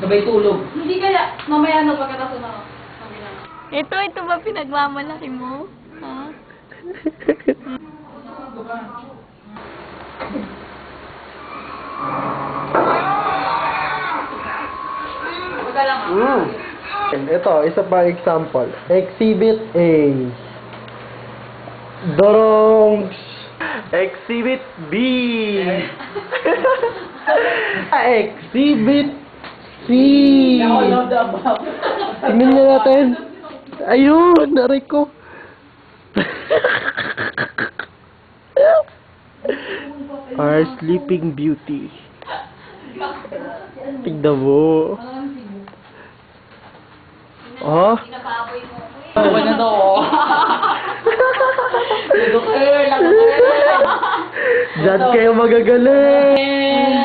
sabay tulog. Hindi kaya, mamaya na pagkatapos na ako. Ito ba pinagmamalaki mo? Ha? Wala lang ah. Ito, isa pa example. Exhibit A. Dorongs. Exhibit B. Exhibit C. All of the above. Tingnan niyo natin. Ayun, naray ko. Our Sleeping Beauty. Tignan mo. Oh. Pinapaboy mo. Ano na to? Lugar, lugar. Diyan kayo magagaling.